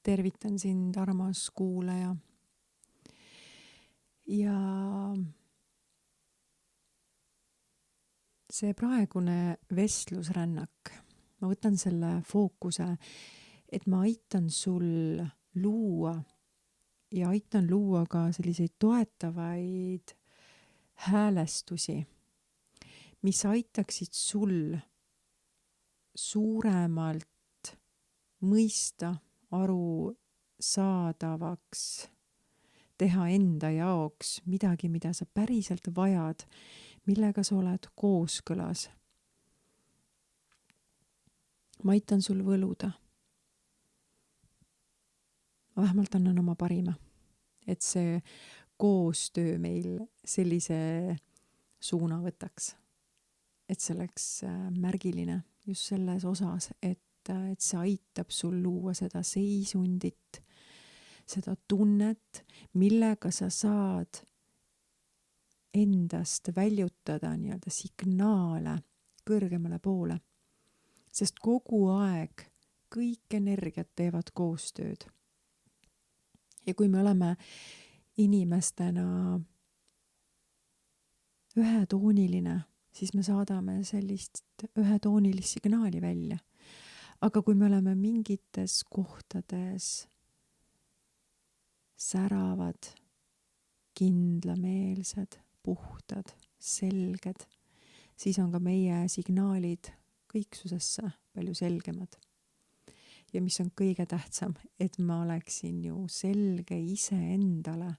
Tervitan sind, armas kuulaja. Ja see praegune vestlusrännak, ma võtan selle fookuse, et ma aitan sul luua ja aitan luua ka selliseid toetavaid häälestusi, mis aitaksid sul suuremalt mõista, aru saadavaks, teha enda jaoks midagi, mida sa päriselt vajad, millega sa oled kooskõlas. Ma aitan sul võluda. Ma vähemalt annan oma parima, et see koostöö meil sellise suuna võtaks. Et see oleks märgiline just selles osas, et see aitab sul luua seda seisundit, seda tunnet, millega sa saad endast väljutada nii-öelda signaale kõrgemale poole. Sest kogu aeg kõik energiat teevad koostööd. Ja kui me oleme inimestena ühetooniline, siis me saadame sellist ühetoonilist signaali välja. Aga kui me oleme mingites kohtades säravad, kindlameelsed, puhtad, selged, siis on ka meie signaalid kõiksusesse palju selgemad. Ja mis on kõige tähtsam, et ma oleksin ju selge ise endale,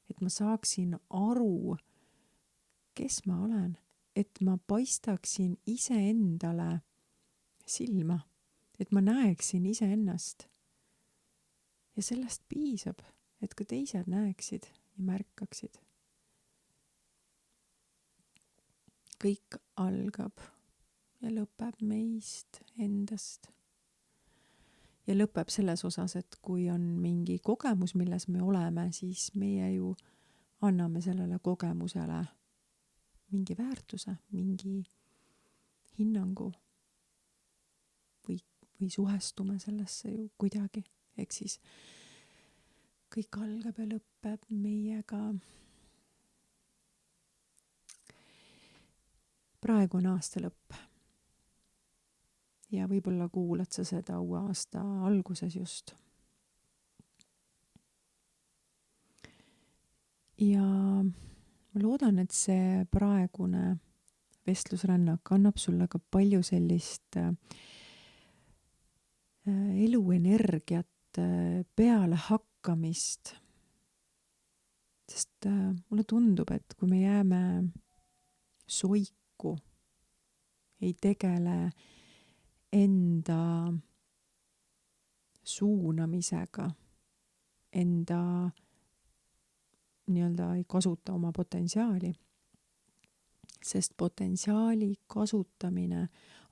et ma saaksin aru, kes ma olen, et ma paistaksin ise endale silma, et ma näeksin ise ennast. Ja sellest piisab, et ka teised näeksid ja märkaksid. Kõik algab ja lõpeb meist endast. Ja lõpeb selles osas, et kui on mingi kogemus, milles me oleme, siis meie ju anname sellele kogemusele mingi väärtuse, mingi hinnangu või suhestume sellesse ju kuidagi. Ehk siis kõik algab ja lõpeb meiega. Praegu on aasta lõpp. Ja võib-olla kuulad sa seda uue aasta alguses just. Ja ma loodan, et see praegune vestlusrännak annab sulle ka palju sellist eluenergiat, peale hakkamist. Sest mulle tundub, et kui me jääme soiku, ei tegele enda suunamisega, enda nii-öelda ei kasuta oma potentsiaali, sest potentsiaali kasutamine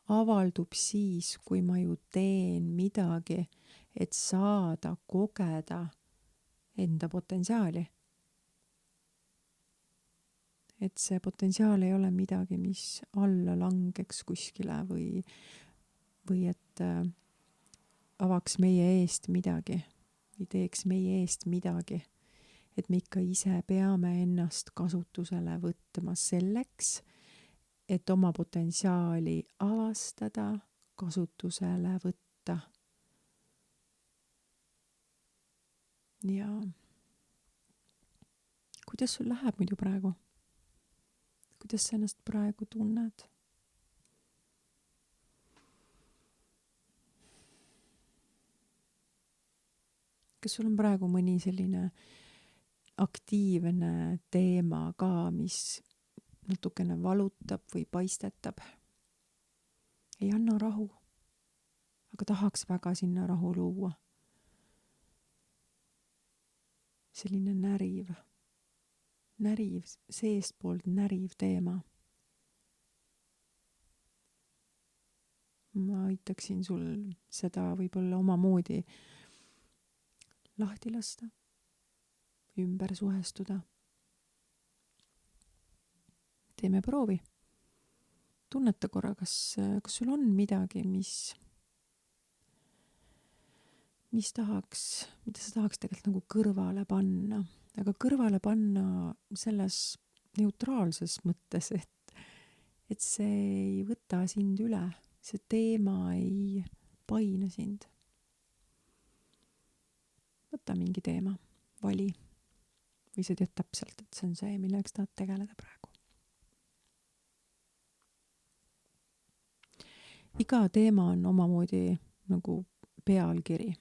avaldub siis, kui ma ju teen midagi, et saada kogeda enda potentsiaali. Et see potentsiaal ei ole midagi, mis alla langeks kuskile või et avaks meie eest midagi või teeks meie eest midagi. Et me ikka ise peame ennast kasutusele võtma selleks, et oma potentsiaali avastada, kasutusele võtta. Ja kuidas sul läheb muidu praegu? Kuidas sa ennast praegu tunned? Kas sul on praegu mõni selline aktiivne teema ka, mis natukene valutab või paistetab? Ei anna rahu, aga tahaks väga sinna rahu luua. Selline näriv, seestpoolt näriv teema. Ma aitaksin sul seda võib-olla omamoodi lahti lasta, ümber suhestuda. Teeme proovi. Tunneta korra, kas sul on midagi, mis mida sa tahaks tegelikult nagu kõrvale panna, aga kõrvale panna selles neutraalses mõttes, et see ei võta sind üle, see teema ei paina sind. Võta mingi teema, vali või sa tead täpselt, et see on see, millega sa tahad tegeleda praegu. Iga teema on omamoodi nagu pealkiri,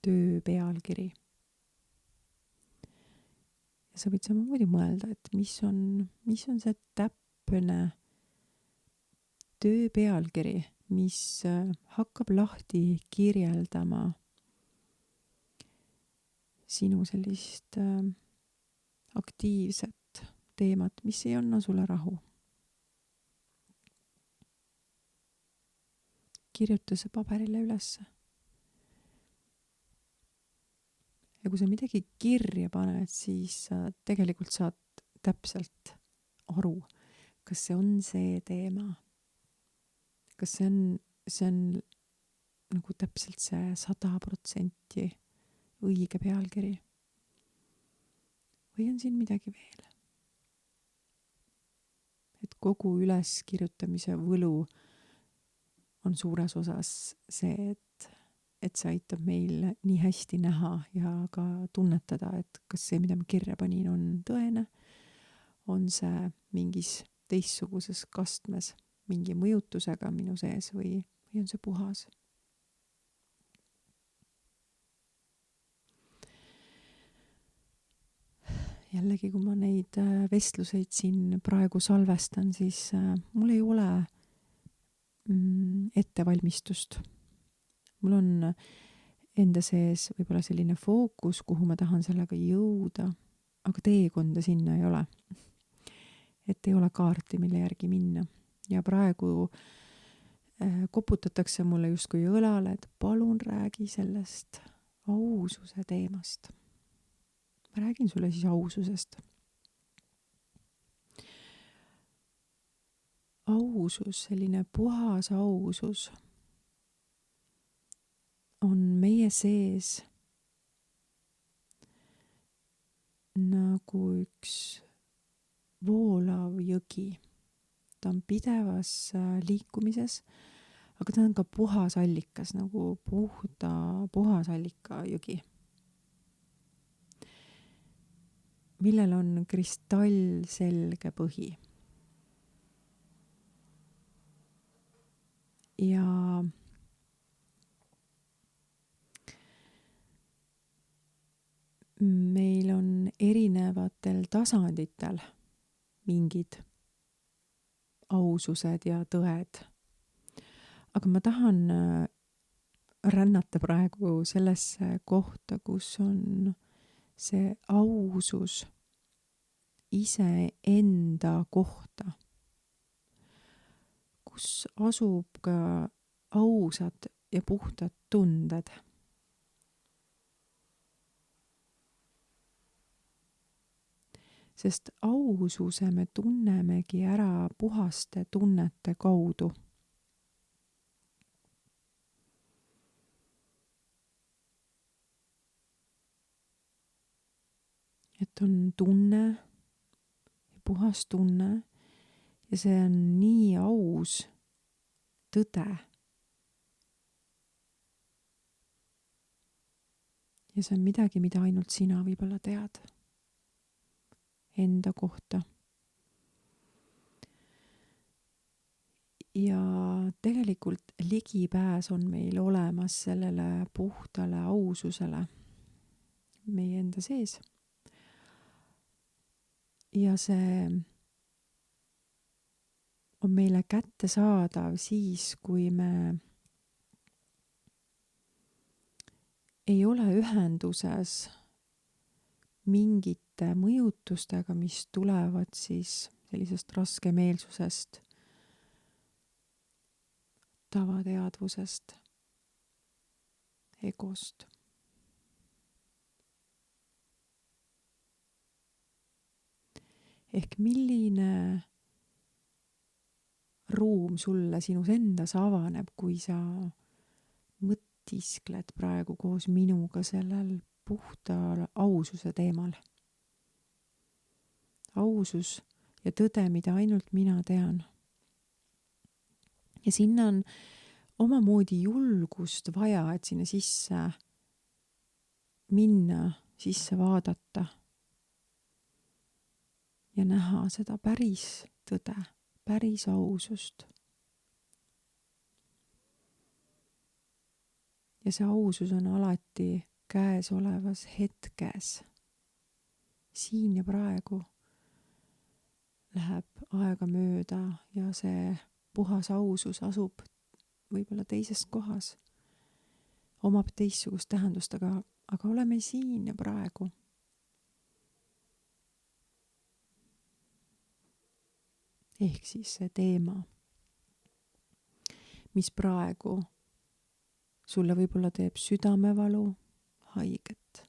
töö pealkiri. Ja sa võid samamoodi mõelda, et mis on see täpne töö pealkiri, mis hakkab lahti kirjeldama sinu sellist aktiivset teemat, mis ei anna sulle rahu. Kirjuta see paberile ülesse. Ja kui sa midagi kirja paned, siis sa tegelikult saad täpselt aru, kas see on see teema. Kas see on nagu täpselt see 100% õige pealkiri. Või on siin midagi veel? Et kogu üleskirjutamise võlu on suures osas see, et see aitab meil nii hästi näha ja ka tunnetada, et kas see, mida ma kirja panin, on tõene, on see mingis teistsuguses kastmes, mingi mõjutusega minu sees või on see puhas. Jällegi, kui ma neid vestluseid siin praegu salvestan, siis mul ei ole ettevalmistust. Mul on enda sees võib-olla selline fookus, kuhu ma tahan sellega jõuda, aga teekonda sinna ei ole. Et ei ole kaarti, mille järgi minna. Ja praegu koputatakse mulle justkui õlale, et palun räägi sellest aususe teemast. Ma räägin sulle siis aususest. Ausus, selline puhas ausus on meie sees nagu üks voolav jõgi. Ta on pidevas liikumises, aga ta on ka puhas allikas, nagu puhas allika jõgi, millel on kristallselge põhi. Ja meil on erinevatel tasanditel mingid ausused ja tõed. Aga ma tahan rännata praegu sellesse kohta, kus on see ausus iseenda kohta, kus asub ka ausad ja puhtad tunded. Sest aususe me tunnemegi ära puhaste tunnete kaudu. Et on tunne, puhas tunne ja see on nii aus tõde. Ja see on midagi, mida ainult sina võib-olla tead enda kohta. Ja tegelikult ligipääs on meil olemas sellele puhtale aususele meie enda sees. Ja see on meile kättesaadav siis, kui me ei ole ühenduses mingite mõjutustega, mis tulevad siis sellisest raskemeelsusest, tavateadvusest, egost. Ehk milline ruum sulle sinus endas avaneb, kui sa mõtiskled praegu koos minuga sellel puhta aususe teemal. Ausus ja tõde, mida ainult mina tean. Ja sinna on omamoodi julgust vaja, et sinna sisse minna, sisse vaadata ja näha seda päris tõde, päris ausust. Ja see ausus on alati käesolevas hetkes. Siin ja praegu läheb aega mööda ja see puhas ausus asub võib-olla teises kohas. Omab teistsugust tähendust, aga oleme siin ja praegu. Ehk siis see teema, mis praegu sulle võib-olla teeb südamevalu, haiget.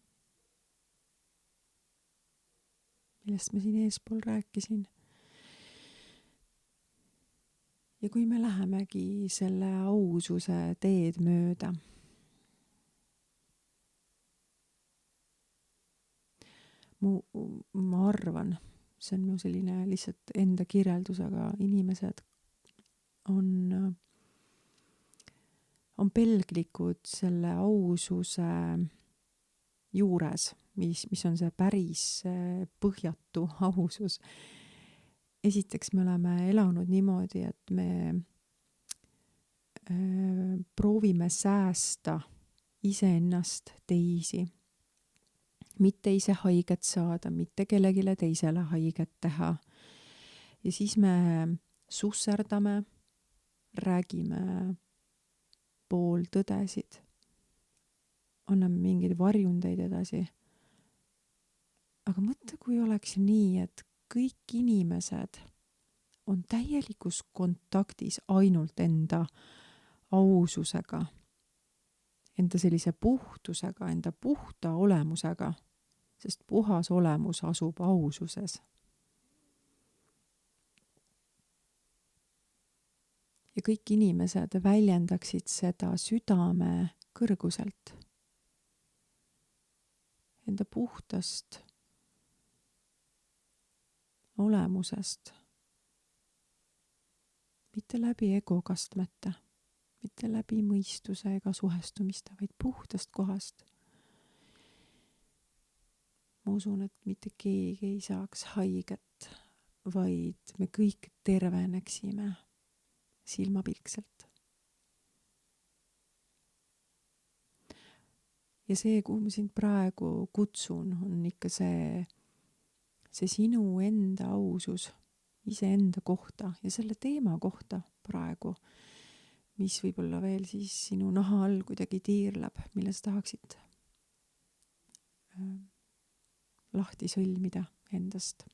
Millest ma siin eespool rääkisin. Ja kui me lähemegi selle aususe teed mööda, ma arvan, see on mu selline lihtsalt enda kirjeldus, aga inimesed on pelglikud selle aususe juures, mis on see päris põhjatu ausus. Esiteks me oleme elanud niimoodi, et me proovime säästa iseennast, teisi. Mitte ise haiget saada, mitte kellegile teisele haiget teha. Ja siis me susserdame, räägime pooltõdesid, anname mingeid varjundeid edasi. Aga mõtle, kui oleks nii, et kõik inimesed on täielikus kontaktis ainult enda aususega, enda sellise puhtusega, enda puhta olemusega, sest puhas olemus asub aususes. Ja kõik inimesed väljendaksid seda südame kõrguselt, enda puhtast olemusest, mitte läbi egokastmete, mitte läbi mõistuse ega suhestumiste, vaid puhtast kohast. Ma usun, et mitte keegi ei saaks haiget, vaid me kõik terveneksime silmapilkselt. Ja see, kuhu ma sind praegu kutsun, on ikka see sinu enda ausus, iseenda kohta ja selle teema kohta praegu, mis võib-olla veel siis sinu naha all kuidagi tiirleb, mille sa tahaksid lahti sõlmida endast.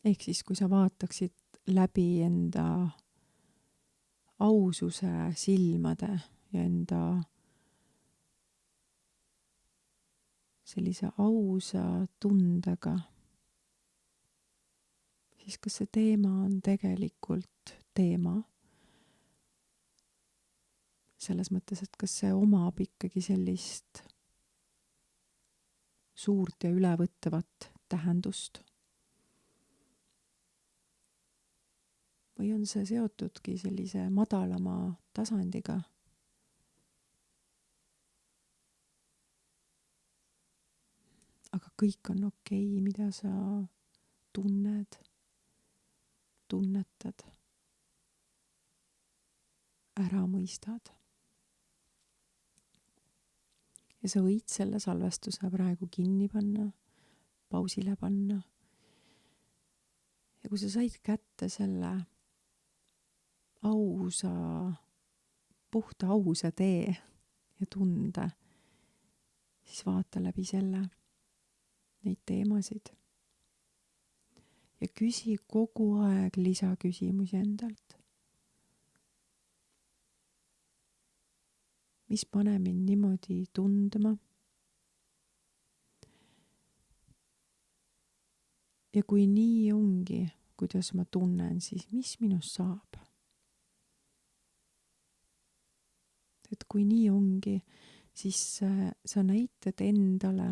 Ehk siis, kui sa vaataksid läbi enda aususe silmade ja enda sellise ausa tundega, siis kas see teema on tegelikult teema? Selles mõttes, et kas see omab ikkagi sellist suurt ja ülevõtvat tähendust? Või on see seotudki sellise madalama tasandiga? Aga kõik on okei, mida sa tunned, tunnetad, ära mõistad. Ja sa võid selle salvestuse praegu kinni panna, pausile panna. Ja kui sa said kätte selle ausa, puhta ausa tee ja tunde, siis vaata läbi selle neid teemasid. Ja küsi kogu aeg lisaküsimusi endalt. Mis paneb mind niimoodi tundma? Ja kui nii ongi, kuidas ma tunnen, siis mis minust saab? Et kui nii ongi, siis sa näitad endale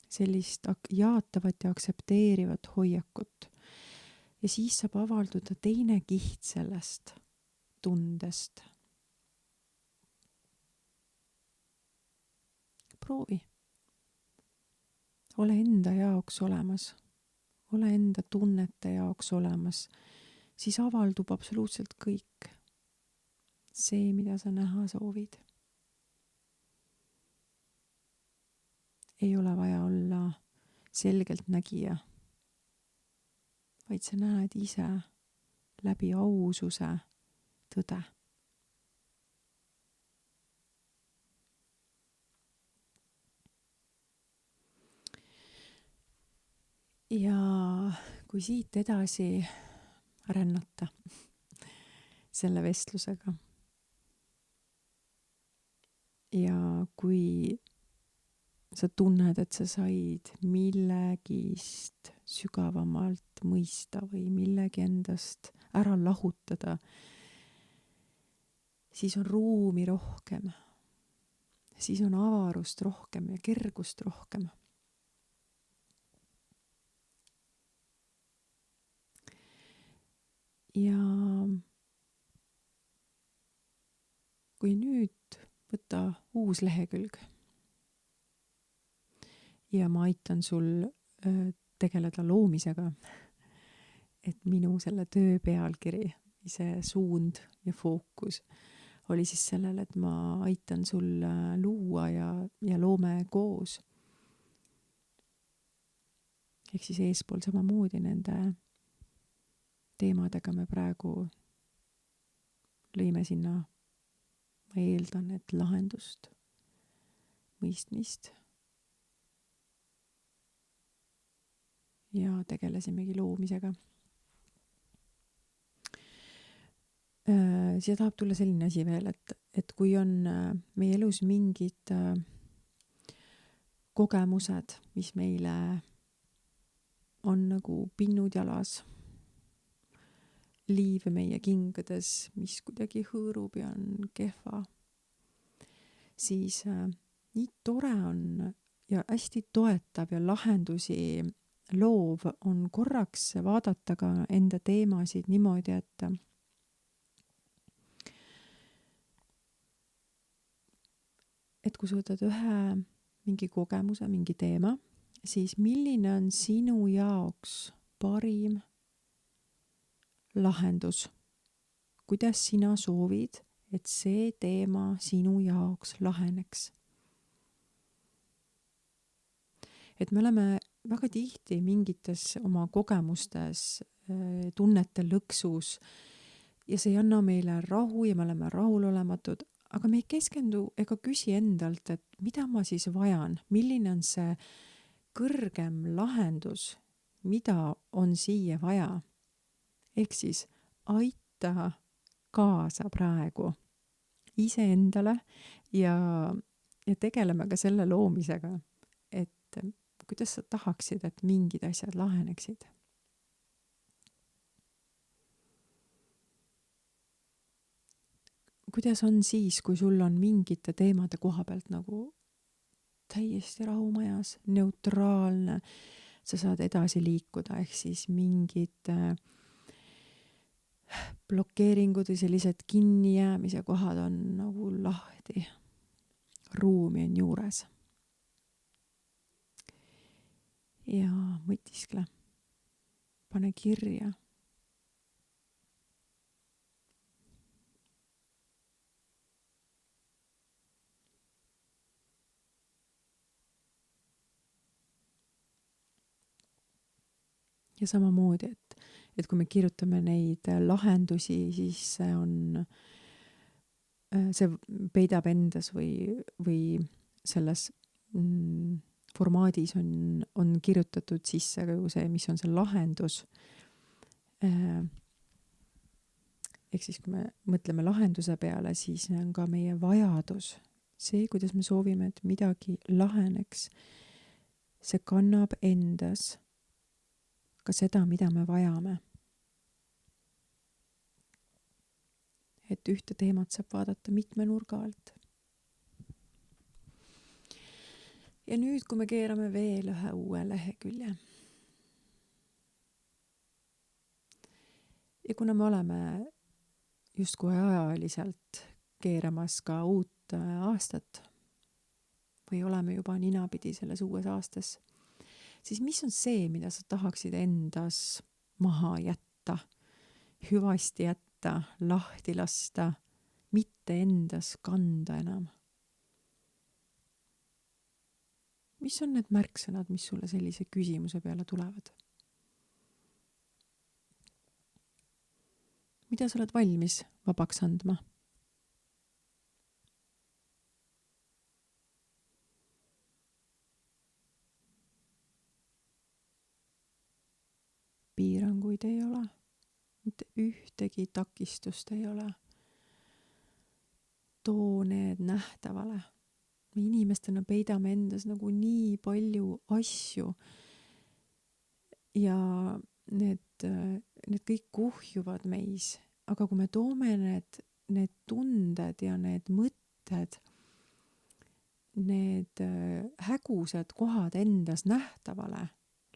sellist jaatavat ja aktsepteerivat hoiakut. Ja siis saab avalduda teine kiht sellest tundest. Proovi. Ole enda jaoks olemas. Ole enda tunnete jaoks olemas. Siis avaldub absoluutselt kõik. See, mida sa näha soovid. Ei ole vaja olla selgelt nägija, vaid sa näed ise läbi aususe tõde. Ja kui siit edasi rännata selle vestlusega ja kui sa tunned, et sa said millegist sügavamalt mõista või millegi endast ära lahutada, siis on ruumi rohkem, siis on avarust rohkem ja kergust rohkem. Ja kui nüüd võtta uus lehekülg ja ma aitan sul tegeleda loomisega, et minu selle töö pealkiri, see suund ja fookus oli siis sellele, et ma aitan sul luua ja loome koos. Ehk siis eespool samamoodi nende teemadega me praegu lõime sinna, ma eeldan, et lahendust, mõistmist. Ja tegelesimegi loomisega. Siia tahab tulla selline asi veel, et kui on meie elus mingid kogemused, mis meile on nagu pinnud jalas, liiv meie kingades, mis kuidagi hõõrub ja on kehva, siis nii tore on ja hästi toetav ja lahendusi loov on korraks vaadata ka enda teemasid niimoodi, et kui sa võtad ühe mingi kogemuse, mingi teema, siis milline on sinu jaoks parim lahendus? Kuidas sina soovid, et see teema sinu jaoks laheneks? Et me oleme väga tihti mingites oma kogemustes, tunnete lõksus ja see ei anna meile rahu ja me oleme rahulolematud, aga me ei keskendu ega küsi endalt, et mida ma siis vajan, milline on see kõrgem lahendus, mida on siia vaja. Ehk siis aita kaasa praegu iseendale ja tegeleme ka selle loomisega, et kuidas sa tahaksid, et mingid asjad laheneksid. Kuidas on siis, kui sul on mingite teemade koha pealt nagu täiesti rahumajas, neutraalne, sa saad edasi liikuda, ehk siis mingid blokeeringud või sellised kinnijäämise kohad on nagu lahti, ruumi on juures. Ja mõtiskle, pane kirja. Ja samamoodi, et kui me kirjutame neid lahendusi, siis see peidab endas või selles formaadis on kirjutatud sisse ka ju see, mis on see lahendus. Ehk siis, kui me mõtleme lahenduse peale, siis on ka meie vajadus. See, kuidas me soovime, et midagi laheneks, see kannab endas ka seda, mida me vajame. et ühte teemat saab vaadata mitme nurga alt. Ja nüüd, kui me keerame veel ühe uue lehekülje. Ja kuna me oleme justkui ajaliselt keeramas ka uut aastat või oleme juba ninapidi selles uues aastas, siis mis on see, mida sa tahaksid endas maha jätta, hüvasti jätta, lahti lasta, mitte endas kanda enam? Mis on need märksõnad, mis sulle sellise küsimuse peale tulevad? Mida sa oled valmis vabaks andma? Piiranguid ei ole, mitte ühtegi takistust ei ole. Too need nähtavale. Me inimestena peidame endas nagu nii palju asju ja need kõik kuhjuvad meis, aga kui me toome need tunded ja need mõtted, need hägusad kohad endas nähtavale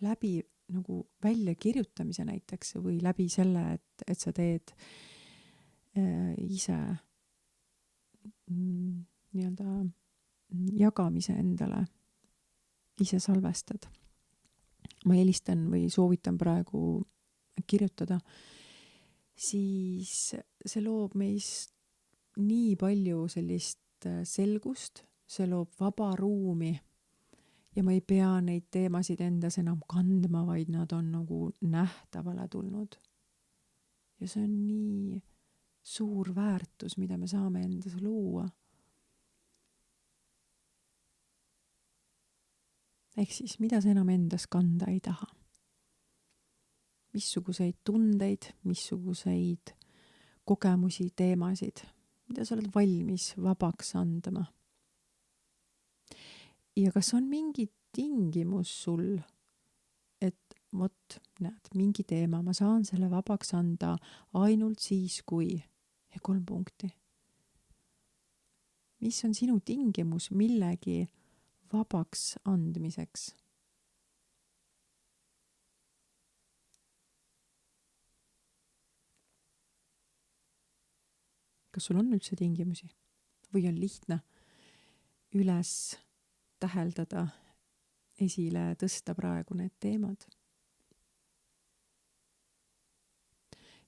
läbi nagu väljakirjutamise näiteks või läbi selle, et sa teed ise nii-öelda jagamise endale, ise salvestad. Ma helistan või soovitan praegu kirjutada, siis see loob meis nii palju sellist selgust, see loob vaba ruumi ja ma ei pea neid teemasid endas enam kandma, vaid nad on nagu nähtavale tulnud. Ja see on nii suur väärtus, mida me saame endas luua. Ehk siis, mida sa enam endas kanda ei taha? Missuguseid tundeid, missuguseid kogemusi, teemasid, mida sa oled valmis vabaks andma? Ja kas on mingi tingimus sul, et vot, näed, mingi teema, ma saan selle vabaks anda ainult siis, kui ja 3 punkti. Mis on sinu tingimus millegi vabaks andmiseks? Kas sul on üldse tingimusi? Või on lihtne üles täheldada, esile tõsta praegu need teemad?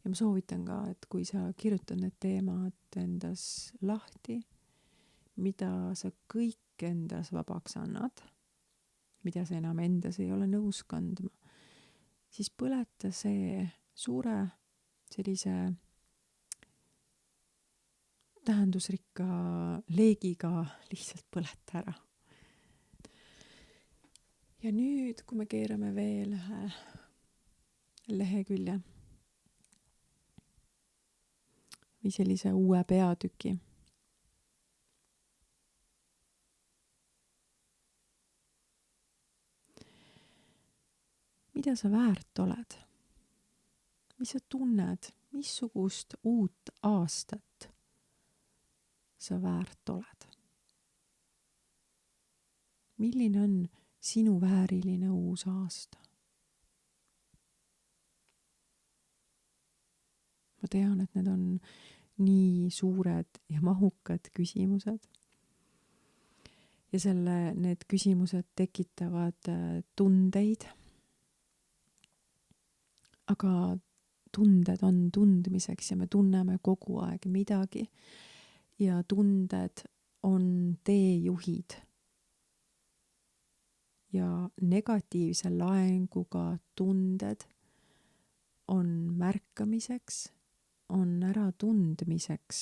Ja ma soovitan ka, et kui sa kirjutad need teemad endas lahti, mida sa kõik endas vabaks annad, mida sa enam endas ei ole nõus kandma, siis põleta see suure sellise tähendusrikka leegiga lihtsalt põleta ära. Ja nüüd, kui me keerame veel ühe lehekülje või sellise uue peatüki, mida sa väärt oled? Mis sa tunned? Missugust uut aastat sa väärt oled? Milline on sinu vääriline uus aasta? Ma tean, et need on nii suured ja mahukad küsimused. Ja need küsimused tekitavad tundeid. Aga tunded on tundmiseks ja me tunneme kogu aeg midagi. Ja tunded on teejuhid. Ja negatiivse laenguga tunded on märkamiseks, on ära tundmiseks.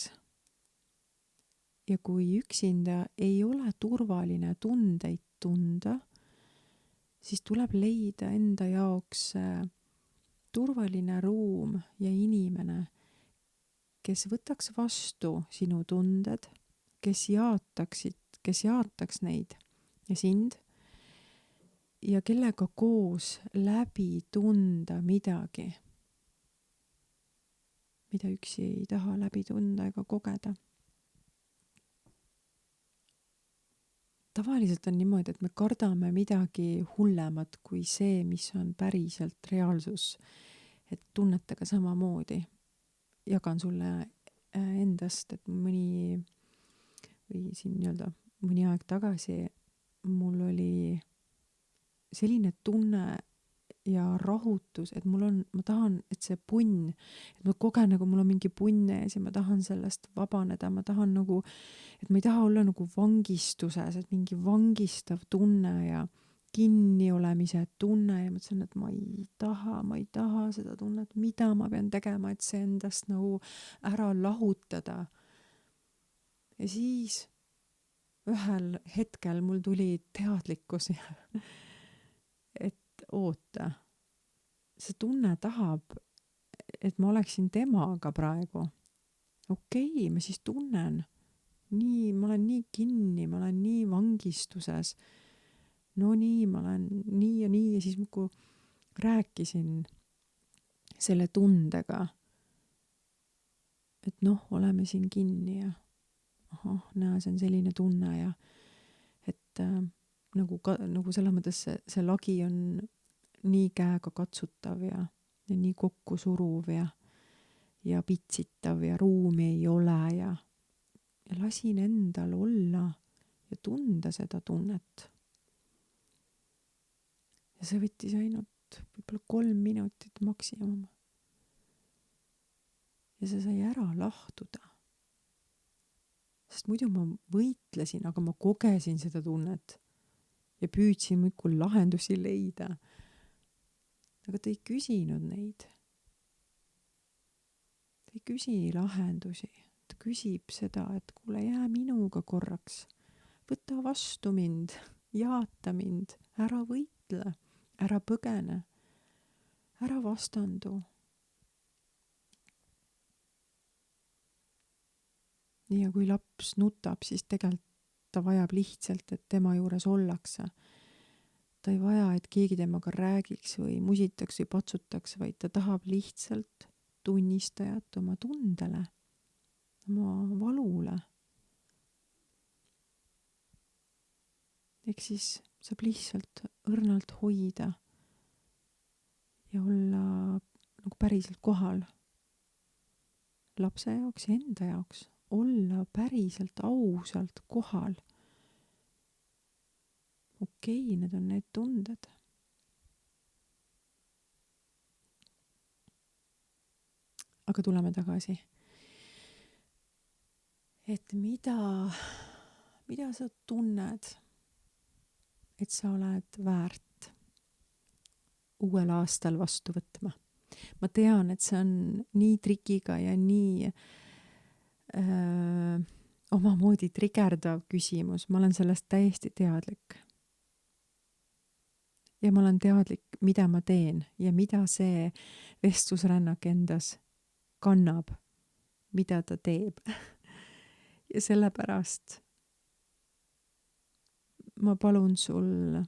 Ja kui üksinda ei ole turvaline tundeid tunda, siis tuleb leida enda jaoks turvaline ruum ja inimene, kes võtaks vastu sinu tunded, kes jaataks neid ja sind ja kellega koos läbi tunda midagi, mida üksi ei taha läbi tunda ega kogeda. Tavaliselt on niimoodi, et me kardame midagi hullemat kui see, mis on päriselt reaalsus. Et tunnetega samamoodi. Jagan sulle endast, et mõni aeg tagasi mul oli selline tunne ja rahutus, et ma tahan, et see punn, et ma kogen nagu mul on mingi punn ees ja ma tahan sellest vabaneda, ma tahan nagu, et ma ei taha olla nagu vangistuses, et mingi vangistav tunne ja kinni olemise tunne ja mõtlesin, et ma ei taha seda tunnet, mida ma pean tegema, et see endast nagu ära lahutada. Ja siis ühel hetkel mul tuli teadlikkus et oota, see tunne tahab, et ma oleksin temaga praegu. Okei, ma siis tunnen. Ma olen nii kinni, ma olen nii vangistuses. No nii, ma olen nii ja siis muidu rääkisin selle tundega, et oleme siin kinni ja näe, see on selline tunne ja et nagu selles mõttes see lagi on nii käega katsutav ja nii kokku suruv ja pitsitav ja ruumi ei ole ja lasin endal olla ja tunda seda tunnet. Ja see võttis ainult võib-olla 3 minutit maksimum. Ja see sai ära lahtuda. Sest muidu ma võitlesin, aga ma kogesin seda tunnet ja püüdsin muidu lahendusi leida. Aga ta ei küsinud neid. Ta ei küsi lahendusi. Ta küsib seda, et kuule, jää minuga korraks. Võta vastu mind, jaata mind, ära võitle, ära põgene, ära vastandu. Nii ja kui laps nutab, siis tegelikult ta vajab lihtsalt, et tema juures ollakse. Ta ei vaja, et keegi temaga räägiks või musitaks või patsutaks, vaid ta tahab lihtsalt tunnistajat oma tundele, oma valule. Ehk siis saab lihtsalt õrnalt hoida ja olla nagu päriselt kohal. Lapse jaoks ja enda jaoks. Olla päriselt ausalt kohal. Okei, need on need tunded. Aga tuleme tagasi. Et mida sa tunned, et sa oled väärt uuel aastal vastu võtma? Ma tean, et see on nii trikiga ja nii omamoodi trigerdav küsimus. Ma olen sellest täiesti teadlik. Ja ma olen teadlik, mida ma teen ja mida see vestlusrännak endas kannab, mida ta teeb. Ja sellepärast ma palun sul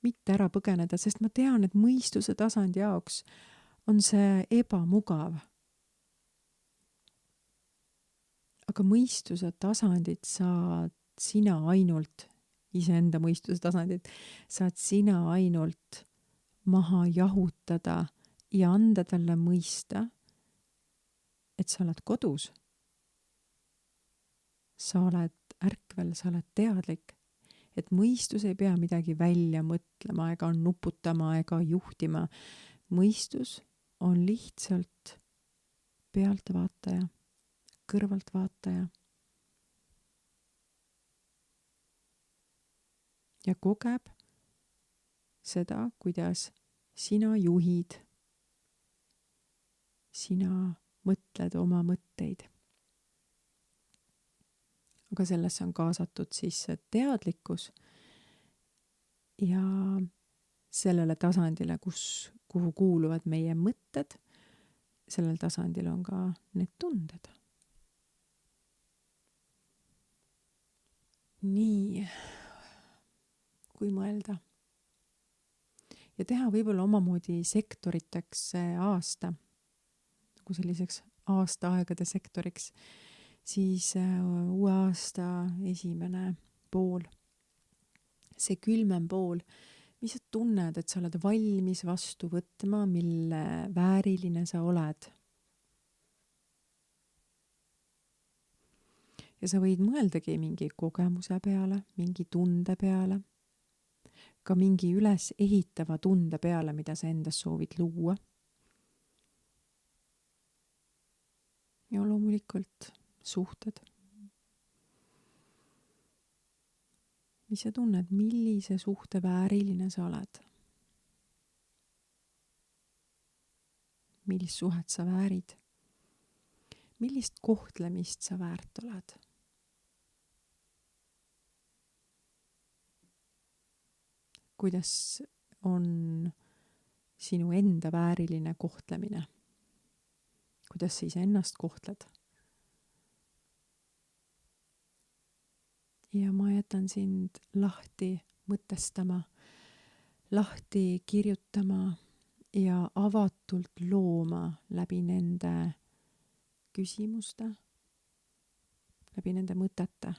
mitte ära põgeneda, sest ma tean, et mõistuse tasandi jaoks on see ebamugav. Aga mõistuse tasandit saad sina ainult, iseenda mõistuse tasandit, saad sina ainult maha jahutada ja anda talle mõista, et sa oled kodus. Sa oled ärkvel, sa oled teadlik, et mõistus ei pea midagi välja mõtlema ega nuputama ega juhtima. Mõistus on lihtsalt pealtvaataja, kõrvaltvaataja. Ja kogeb seda, kuidas sina juhid, sina mõtled oma mõtteid. Aga sellesse on kaasatud siis teadlikkus ja sellele tasandile, kuhu kuuluvad meie mõtted, sellel tasandil on ka need tunded. Nii, kui mõelda. Ja teha võib-olla omamoodi sektoriteks see aasta. nagu selliseks aastaaegade sektoriks, siis uue aasta esimene pool, see külmem pool, mis sa tunned, et sa oled valmis vastu võtma, mille vääriline sa oled. Ja sa võid mõeldagi mingi kogemuse peale, mingi tunde peale, ka mingi üles ehitava tunde peale, mida sa endas soovid luua. Ja loomulikult suhted. Mis sa tunned, millise suhte vääriline sa oled? Millist suhet sa väärid? Millist kohtlemist sa väärt oled? Kuidas on sinu enda vääriline kohtlemine? Kuidas sa iseennast kohtled? Ja ma jätan sind lahti mõtestama, lahti kirjutama ja avatult looma läbi nende küsimuste, läbi nende mõtete.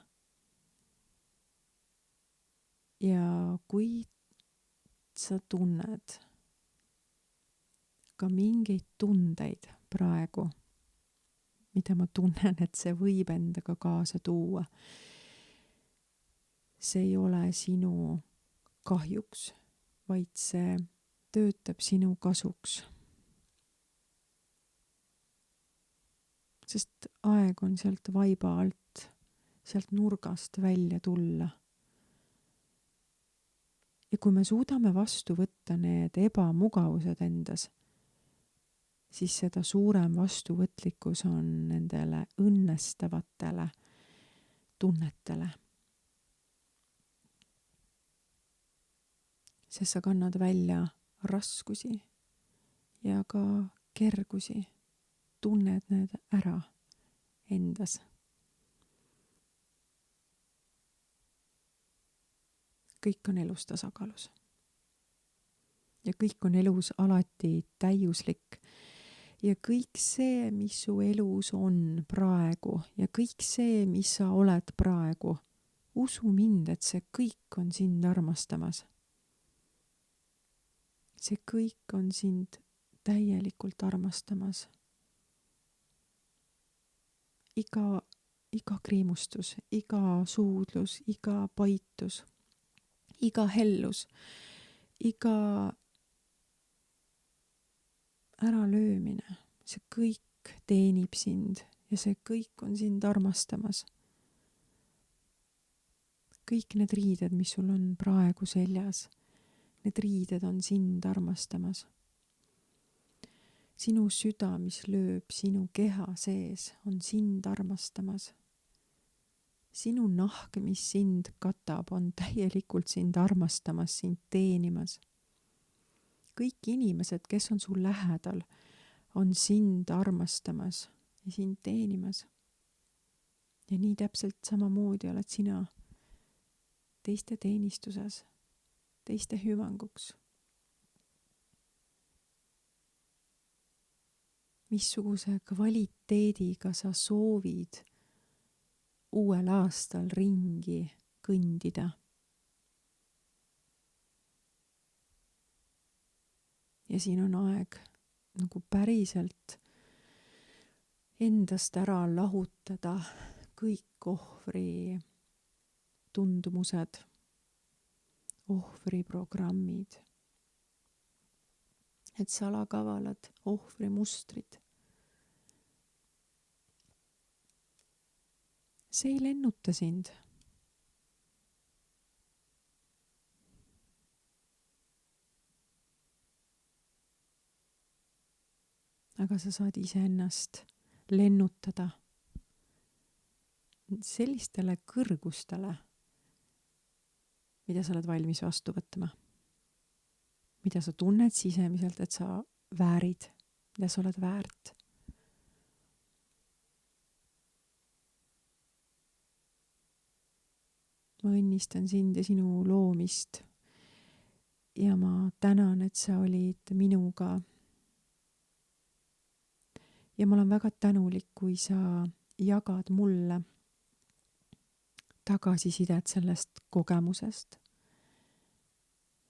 Ja kui sa tunned ka mingeid tundeid praegu, mida ma tunnen, et see võib endaga kaasa tuua, see ei ole sinu kahjuks, vaid see töötab sinu kasuks. Sest aeg on sealt vaiba alt, sealt nurgast välja tulla. Ja kui me suudame vastu võtta need ebamugavused endas, siis seda suurem vastuvõtlikkus on nendele õnnestavatele tunnetele. Sest sa kannad välja raskusi ja ka kergusi, tunned need ära endas. Kõik on elus tasakaalus. Ja kõik on elus alati täiuslik. Ja kõik see, mis su elus on praegu ja kõik see, mis sa oled praegu, usu mind, et see kõik on sind armastamas. See kõik on sind täielikult armastamas. Iga kriimustus, iga suudlus, iga paitus, iga hellus, iga äralöömine, see kõik teenib sind ja see kõik on sind armastamas. Kõik need riided, mis sul on praegu seljas, need riided on sind armastamas. Sinu süda, mis lööb sinu keha sees, on sind armastamas. Sinu nahk, mis sind katab, on täielikult sind armastamas, sind teenimas. Kõik inimesed, kes on sul lähedal, on sind armastamas ja sind teenimas. Ja nii täpselt samamoodi oled sina teiste teenistuses, teiste hüvanguks. Missuguse kvaliteediga sa soovid uuel aastal ringi kõndida? Ja siin on aeg nagu päriselt endast ära lahutada kõik ohvri tundumused, ohvriprogrammid, et salakavalad ohvrimustrid. See ei lennuta sind. Aga sa saad iseennast lennutada sellistele kõrgustele, mida sa oled valmis vastu võtma. Mida sa tunned sisemiselt, et sa väärid, mida sa oled väärt. Ma õnnistan sind ja sinu loomist ja ma tänan, et sa olid minuga ja ma olen väga tänulik, kui sa jagad mulle tagasisidet sellest kogemusest,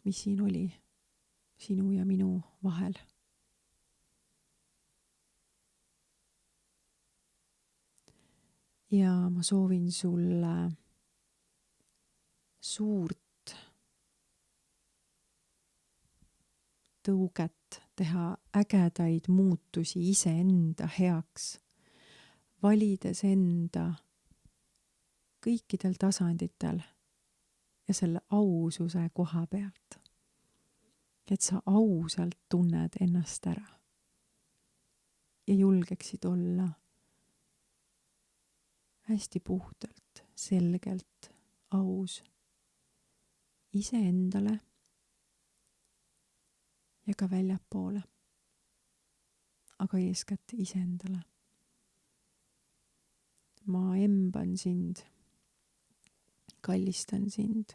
mis siin oli sinu ja minu vahel. Ja ma soovin sulle suurt tõuget teha ägedaid muutusi iseenda heaks, valides enda kõikidel tasanditel ja selle aususe koha pealt. Et sa ausalt tunned ennast ära ja julgeksid olla hästi puhtalt, selgelt aus iseendale ja ka väljapoole, aga eeskätt iseendale. Ma emban sind, kallistan sind,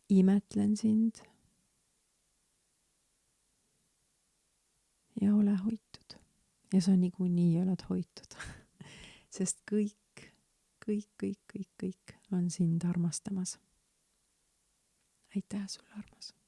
imetlen sind ja ole hoitud. Ja sa niikuinii oled hoitud, sest kõik on sind armastamas. Aitäh sulle, armas!